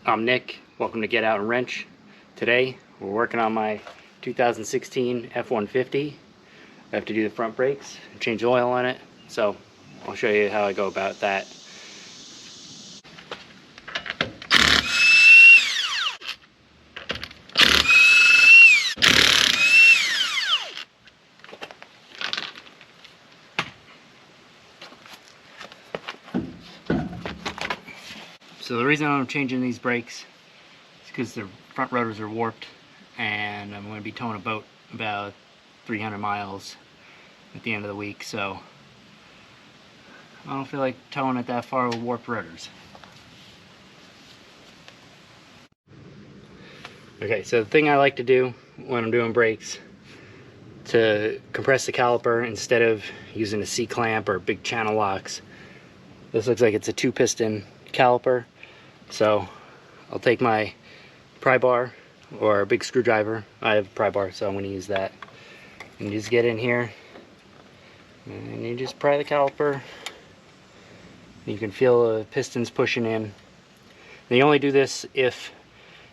I'm Nick. Welcome to Get Out and Wrench. Today we're working on my 2016 F-150. I have to do the front brakes, change the oil on it, so I'll show you how I go about that. So the reason I'm changing these brakes is because the front rotors are warped, and I'm going to be towing a boat about 300 miles at the end of the week, so I don't feel like towing it that far with warped rotors. Okay, so the thing I like to do when I'm doing brakes to compress the caliper, instead of using a C-clamp or big channel locks, this looks like it's a 2-piston caliper. So I'll take my pry bar or a big screwdriver. I have a pry bar, so I'm going to use that. And you just get in here and you just pry the caliper. You can feel the pistons pushing in. And you only do this if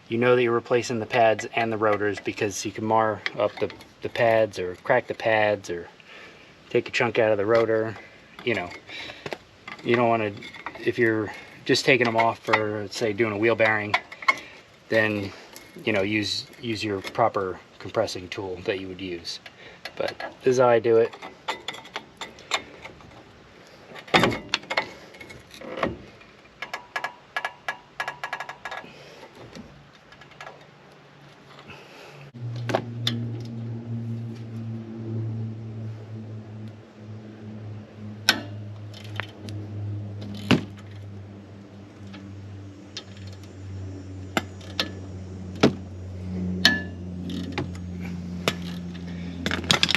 you know that you're replacing the pads and the rotors, because you can mar up the pads or crack the pads or take a chunk out of the rotor. You know, you don't want to, if you're just taking them off for, say, doing a wheel bearing, then, you know, use your proper compressing tool that you would use. But this is how I do it.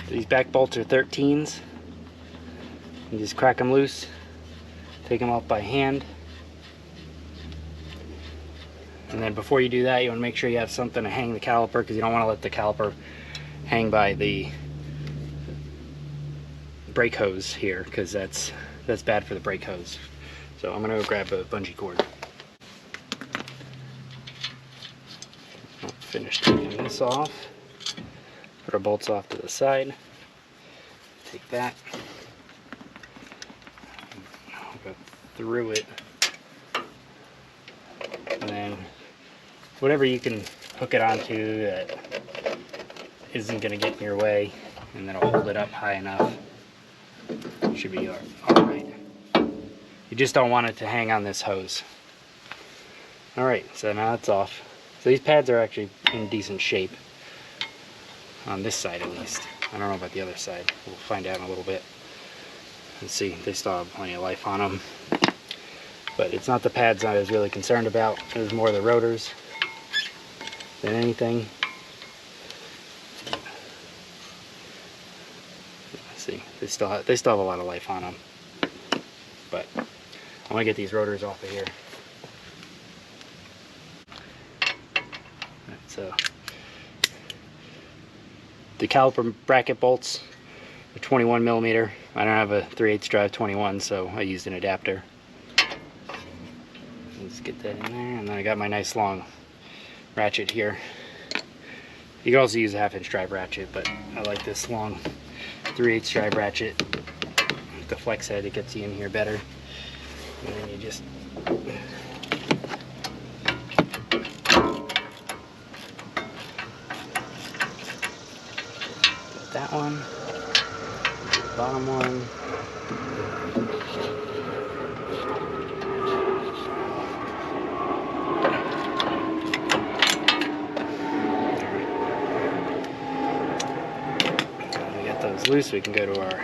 These back bolts are 13s. You just crack them loose, take them off by hand. And then before you do that, you want to make sure you have something to hang the caliper, because you don't want to let the caliper hang by the brake hose here, because that's bad for the brake hose. So I'm going to go grab a bungee cord. I'll finish taking this off. Put our bolts off to the side. Take that. I'll go through it. And then whatever you can hook it onto that isn't going to get in your way, and then I'll hold it up high enough. Should be alright. You just don't want it to hang on this hose. Alright, so now it's off. So these pads are actually in decent shape. On this side at least. I don't know about the other side. We'll find out in a little bit. Let's see, they still have plenty of life on them. But it's not the pads I was really concerned about. It was more the rotors than anything. Let's see, they still have a lot of life on them. But I want to get these rotors off of here. Right, so the caliper bracket bolts are 21 millimeter. I don't have a 3/8 drive 21, so I used an adapter. Let's get that in there, and then I got my nice long ratchet here. You can also use a 1/2-inch drive ratchet, but I like this long 3/8 drive ratchet. With the flex head, it gets you in here better. And then you just that one, bottom one, we got those loose. We can go to our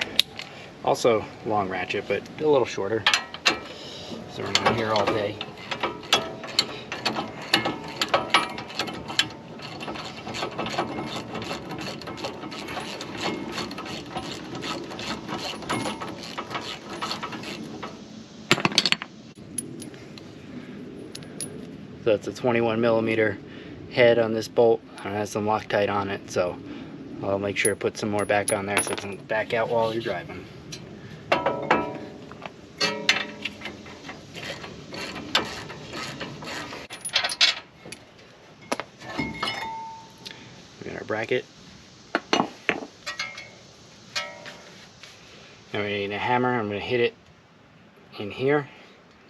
also long ratchet, but a little shorter, so we're not here all day. So it's a 21 millimeter head on this bolt, and it has some Loctite on it, so I'll make sure to put some more back on there so it doesn't back out while you're driving. bracket. And we need a hammer. I'm going to hit it in here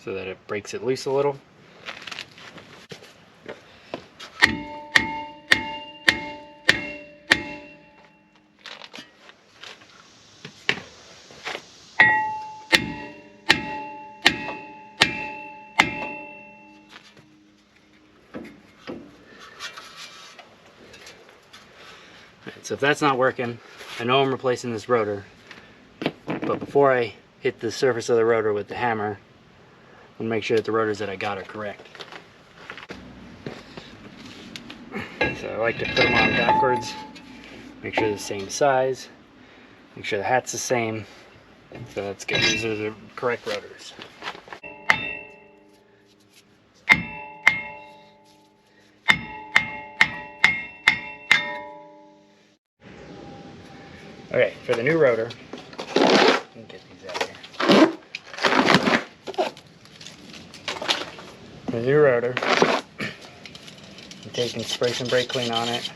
so that it breaks it loose a little. So if that's not working, I know I'm replacing this rotor, but before I hit the surface of the rotor with the hammer, I'm gonna make sure that the rotors that I got are correct. So I like to put them on backwards, make sure they're the same size, make sure the hat's the same. So that's good. These are the correct rotors. Okay, for the new rotor, let me get these out here. For the new rotor, I'm taking spray some brake clean on it.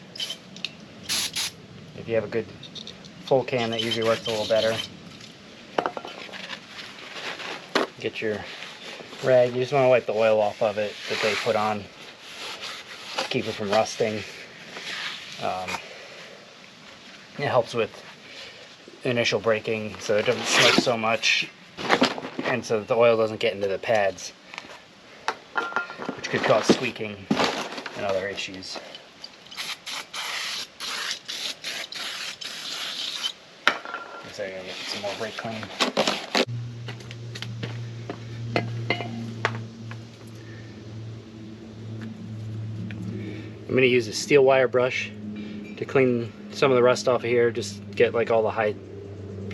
If you have a good full can, that usually works a little better. Get your rag, you just want to wipe the oil off of it that they put on to keep it from rusting. It helps with initial braking so it doesn't smoke so much and so that the oil doesn't get into the pads, which could cause squeaking and other issues. So I'm gonna get some more brake clean. I'm going to use a steel wire brush to clean some of the rust off of here, just get like all the high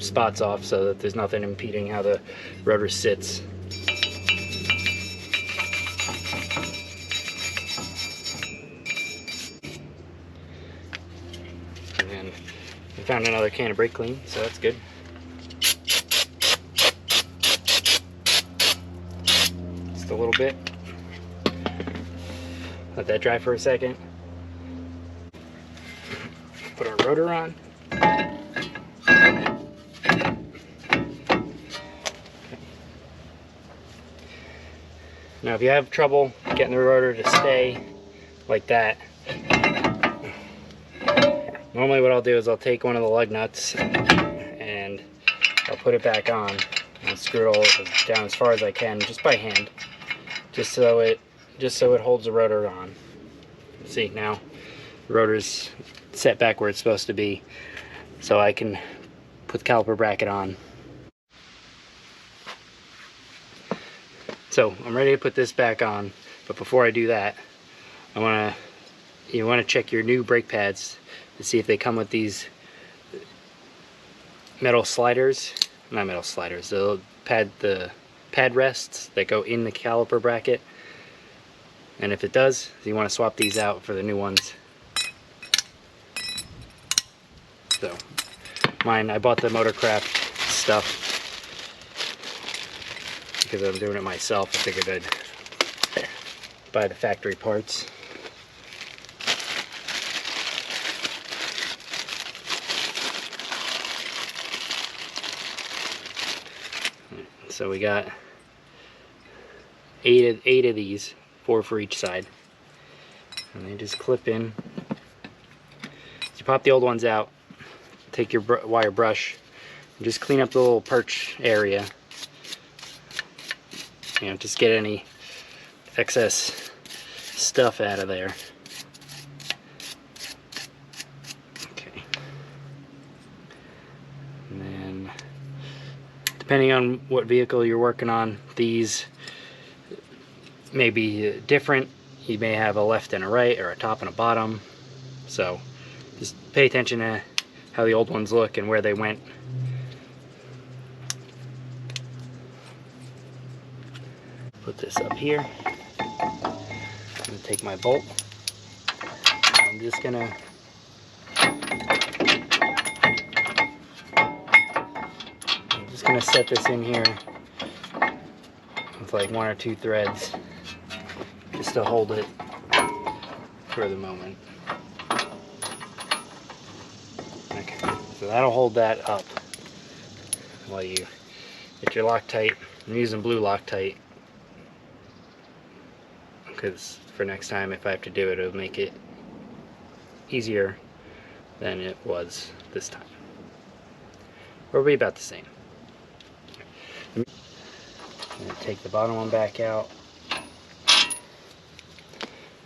spots off so that there's nothing impeding how the rotor sits. And then I found another can of brake clean, so that's good. Just a little bit. Let that dry for a second. Put our rotor on. Now if you have trouble getting the rotor to stay like that, normally what I'll do is I'll take one of the lug nuts and I'll put it back on and screw it all down as far as I can, just by hand, just so it holds the rotor on. See, now the rotor's set back where it's supposed to be, so I can put the caliper bracket on. So I'm ready to put this back on, but before I do that, you want to check your new brake pads to see if they come with these metal sliders, not metal sliders, the pad rests that go in the caliper bracket. And if it does, you want to swap these out for the new ones. So mine, I bought the Motorcraft stuff because I'm doing it myself. I figured I'd buy the factory parts. So we got eight of these, 4 for each side, and they just clip in. So you pop the old ones out, take your wire brush, and just clean up the little perch area. You know, just get any excess stuff out of there. Okay. And then, depending on what vehicle you're working on, these may be different. You may have a left and a right, or a top and a bottom. So just pay attention to how the old ones look and where they went. Put this up here. I'm going to take my bolt. I'm just going to set this in here with like 1 or 2 threads just to hold it for the moment. So that'll hold that up while you get your Loctite. I'm using blue Loctite because for next time if I have to do it, it'll make it easier than it was this time. Or it'll be about the same. I'm going to take the bottom one back out.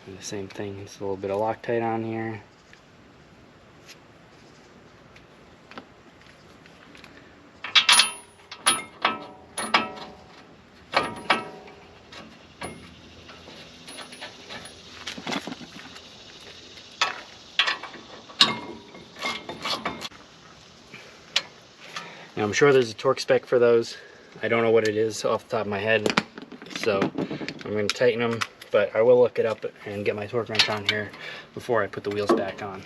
And the same thing, just a little bit of Loctite on here. Now I'm sure there's a torque spec for those. I don't know what it is off the top of my head, so I'm going to tighten them, but I will look it up and get my torque wrench on here before I put the wheels back on.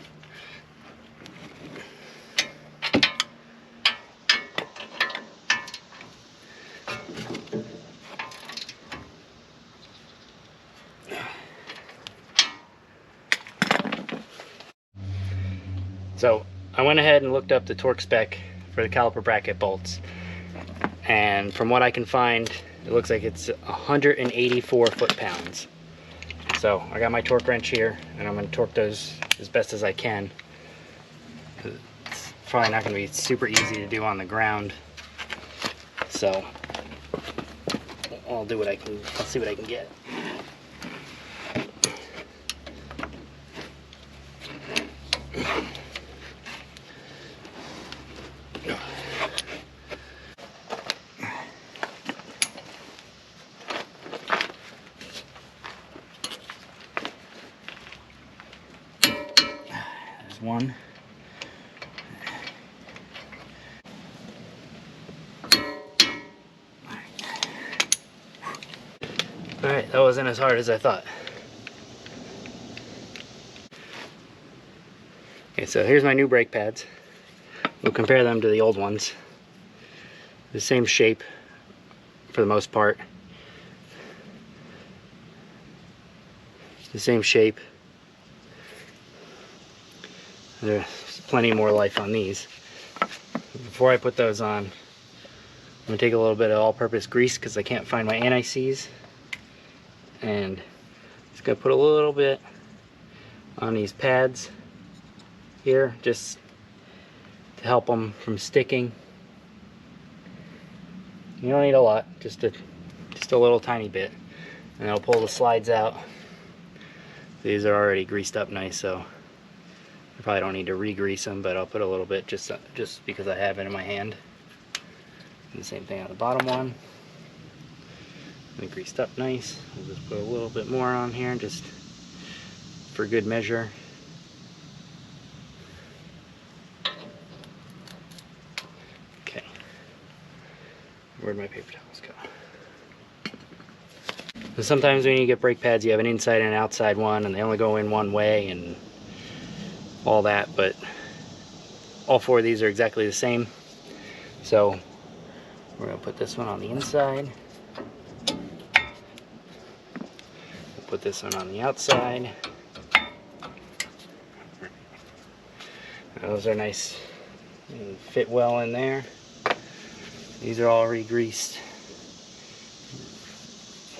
So I went ahead and looked up the torque spec for the caliper bracket bolts, and from what I can find, it looks like it's 184 foot-pounds. So I got my torque wrench here, and I'm going to torque those as best as I can. It's probably not going to be super easy to do on the ground, so I'll do what I can. I'll see what I can get. One. Alright, that wasn't as hard as I thought. Okay, so here's my new brake pads. We'll compare them to the old ones. The same shape for the most part. The same shape. There's plenty more life on these. Before I put those on, I'm going to take a little bit of all-purpose grease because I can't find my anti-seize, and just going to put a little bit on these pads here just to help them from sticking. You don't need a lot, just a little tiny bit, and it'll pull the slides out. These are already greased up nice, so I probably don't need to re-grease them, but I'll put a little bit just because I have it in my hand. And the same thing on the bottom one. And greased up nice. I'll just put a little bit more on here just for good measure. Okay. Where'd my paper towels go? And sometimes when you get brake pads, you have an inside and an outside one, and they only go in one way and all that, but all four of these are exactly the same. So we're going to put this one on the inside. We'll put this one on the outside. Those are nice and fit well in there. These are all re-greased.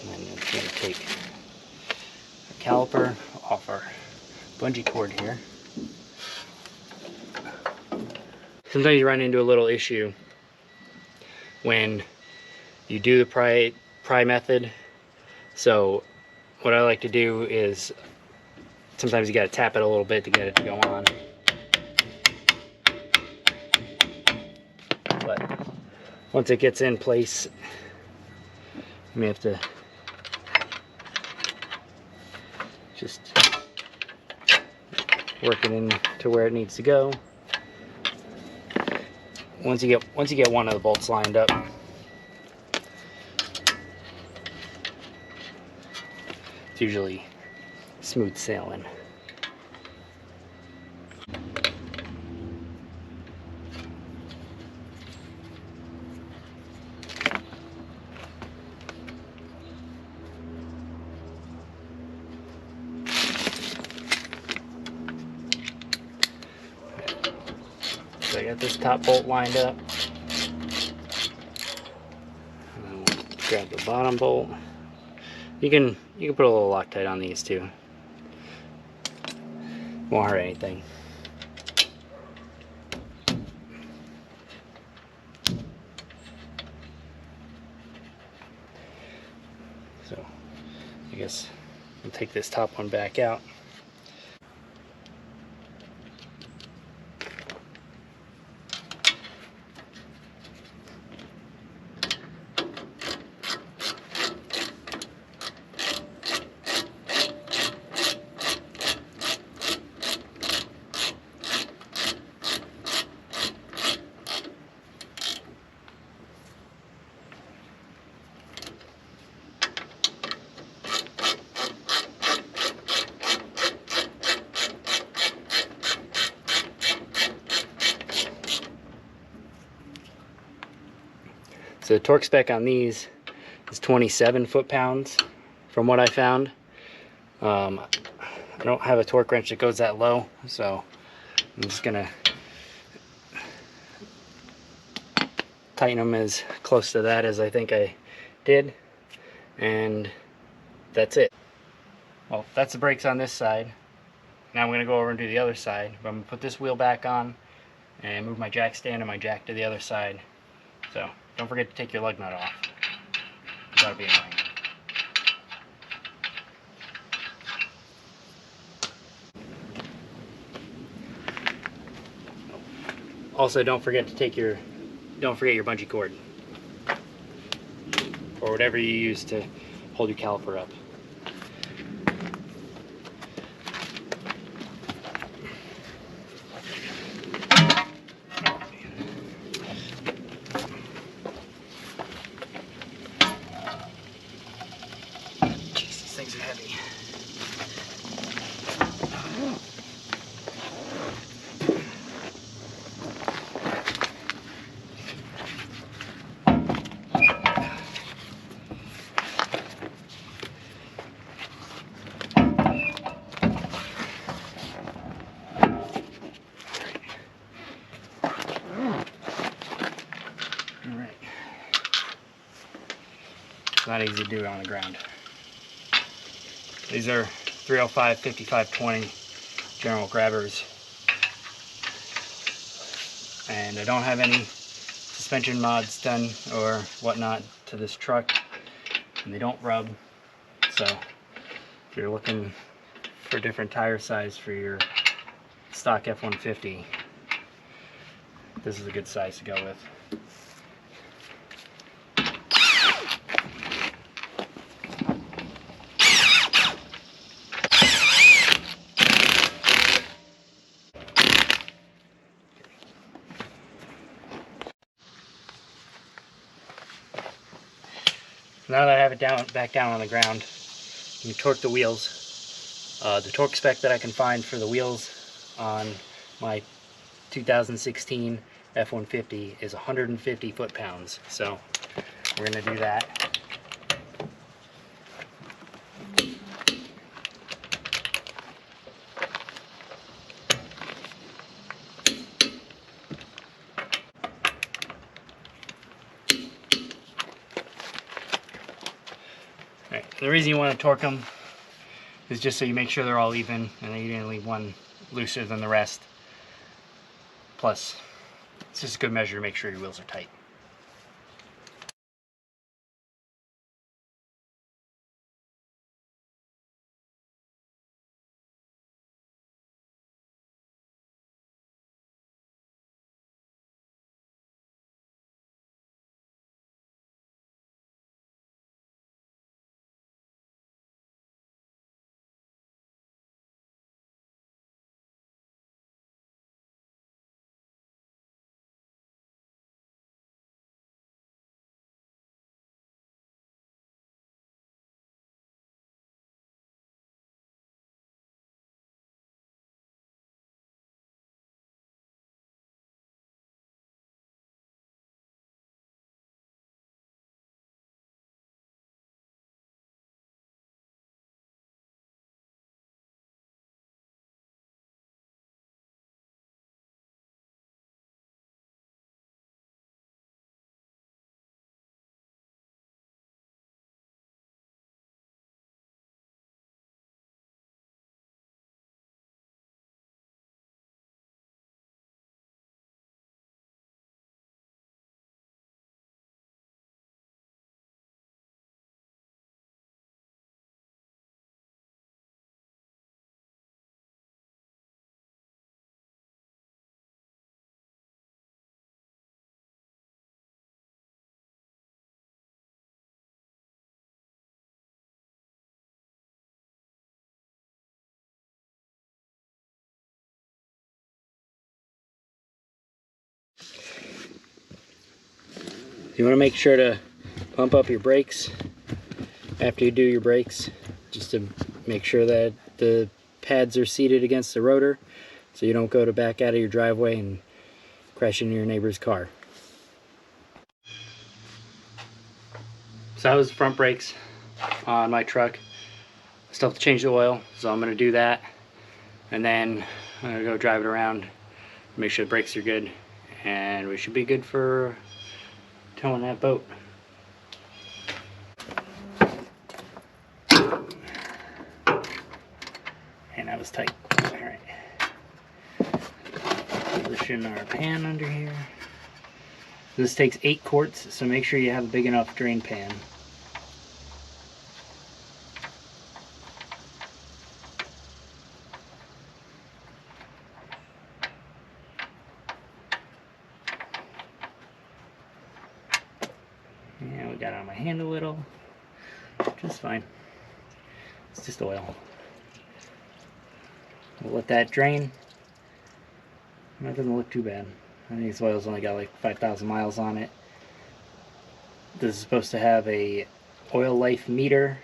And then I'm going to take our caliper off our bungee cord here. Sometimes you run into a little issue when you do the pry method. So what I like to do is sometimes you got to tap it a little bit to get it to go on. But once it gets in place, you may have to just work it in to where it needs to go. Once you get one of the bolts lined up, it's usually smooth sailing. So I got this top bolt lined up. Grab the bottom bolt. You can put a little Loctite on these too. Won't hurt anything. So I guess I'll take this top one back out. So the torque spec on these is 27 foot-pounds from what I found. I don't have a torque wrench that goes that low, so I'm just gonna tighten them as close to that as I think I did, and that's it. Well, that's the brakes on this side. Now I'm gonna go over and do the other side, but I'm gonna put this wheel back on and move my jack stand and my jack to the other side. So don't forget to take your lug nut off. That'll be annoying. Also, don't forget your bungee cord or whatever you use to hold your caliper up. Jeez, these things are heavy. Not easy to do on the ground. These are 305 5520 general grabbers, and I don't have any suspension mods done or whatnot to this truck, and they don't rub. So if you're looking for different tire size for your stock F-150, this is a good size to go with. Now that I have it back down on the ground, you torque the wheels. The torque spec that I can find for the wheels on my 2016 F-150 is 150 foot-pounds. So we're going to do that. Right. The reason you want to torque them is just so you make sure they're all even, and then you didn't leave one looser than the rest. Plus, it's just a good measure to make sure your wheels are tight. You want to make sure to pump up your brakes after you do your brakes, just to make sure that the pads are seated against the rotor so you don't go to back out of your driveway and crash into your neighbor's car. So that was the front brakes on my truck. Still have to change the oil, so I'm going to do that, and then I'm going to go drive it around, make sure the brakes are good, and we should be good for towing that boat. And that was tight. Alright. Position our pan under here. This takes 8 quarts, so make sure you have a big enough drain pan. Yeah, we got on my hand a little. Just fine. It's just oil. We'll let that drain. That doesn't look too bad. I think this oil's only got like 5,000 miles on it. This is supposed to have a oil life meter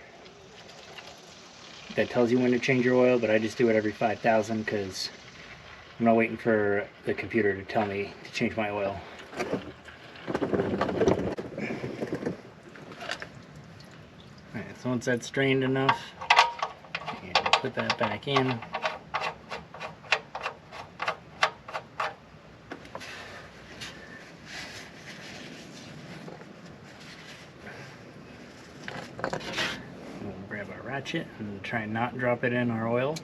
that tells you when to change your oil, but I just do it every 5,000 because I'm not waiting for the computer to tell me to change my oil. Alright, so once that's drained enough, and put that back in. We'll grab our ratchet and try and not drop it in our oil.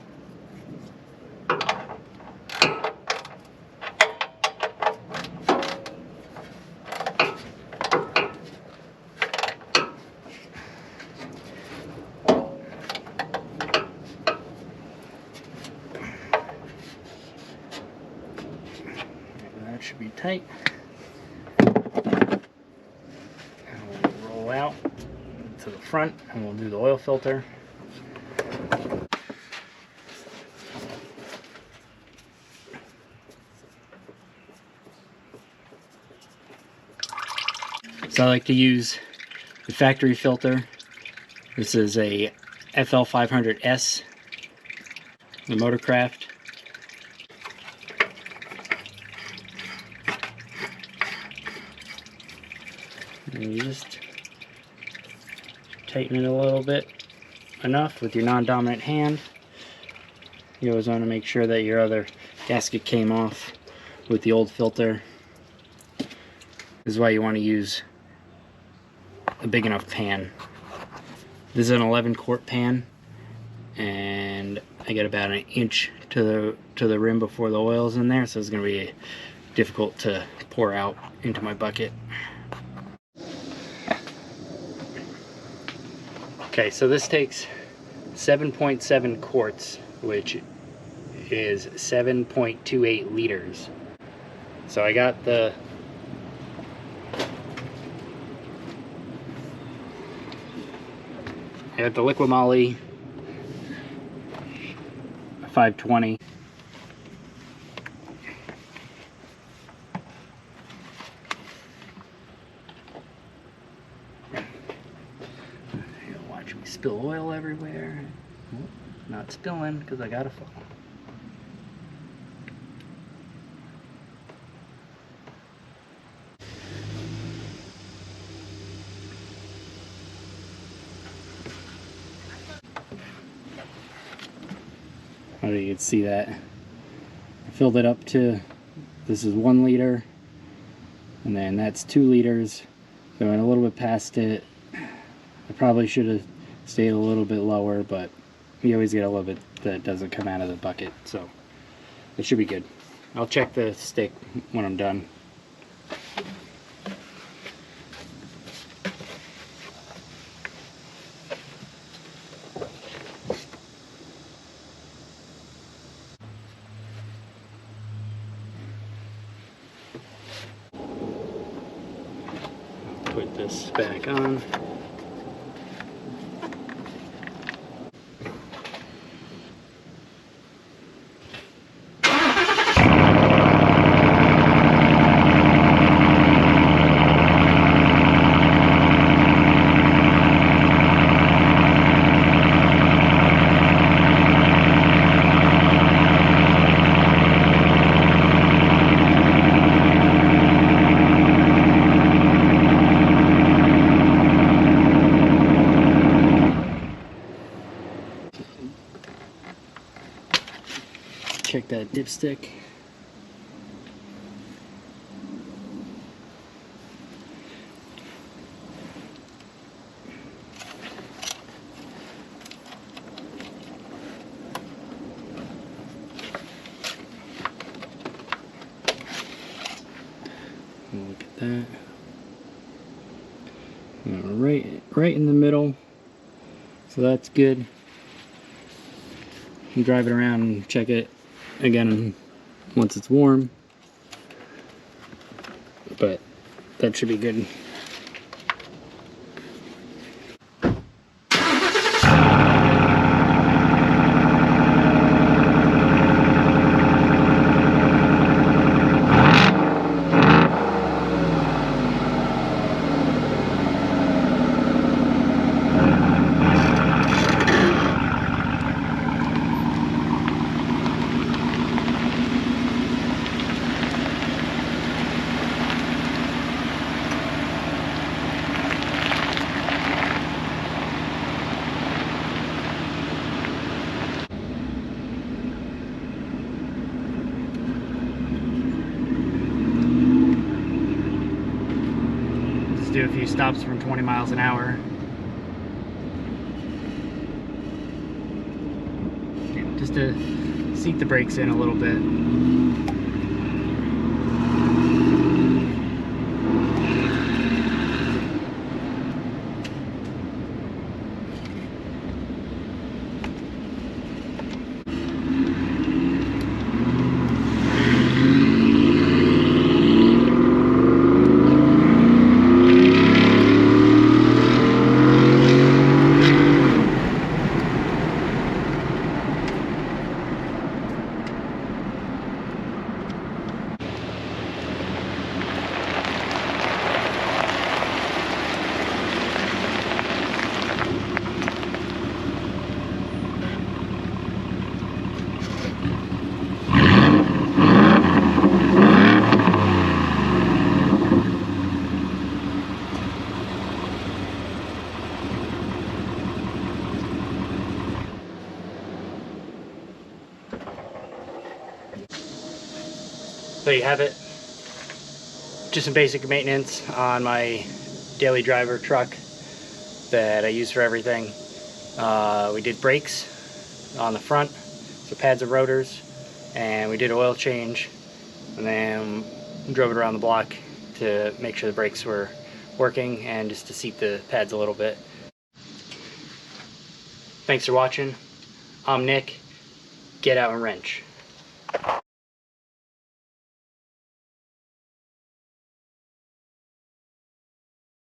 That should be tight. And we'll roll out to the front and we'll do the oil filter. So I like to use the factory filter. This is a FL500S, the Motorcraft. And you just tighten it a little bit enough with your non-dominant hand. You always want to make sure that your other gasket came off with the old filter. This is why you want to use a big enough pan. This is an 11 quart pan, and I get about an inch to the rim before the oil's in there, so it's going to be difficult to pour out into my bucket. Okay, so this takes 7.7 quarts, which is 7.28 liters. So I got the Liquid Moly 520. Watch me spill oil everywhere. Not spilling because I got a phone. I don't know if you can see that. I filled it up to, this is 1 liter, and then that's 2 liters. Going a little bit past it. I probably should have stayed a little bit lower, but you always get a little bit that doesn't come out of the bucket, so it should be good. I'll check the stick when I'm done. Put this back on. check that dipstick. Look at that. Right in the middle. So that's good. You can drive it around and check it again once it's warm. But that should be good. Do a few stops from 20 miles an hour. Yeah, just to seat the brakes in a little bit. There you have it. Just some basic maintenance on my daily driver truck that I use for everything. We did brakes on the front, so pads and rotors, and we did oil change, and then drove it around the block to make sure the brakes were working and just to seat the pads a little bit. Thanks for watching. I'm Nick. Get out and wrench.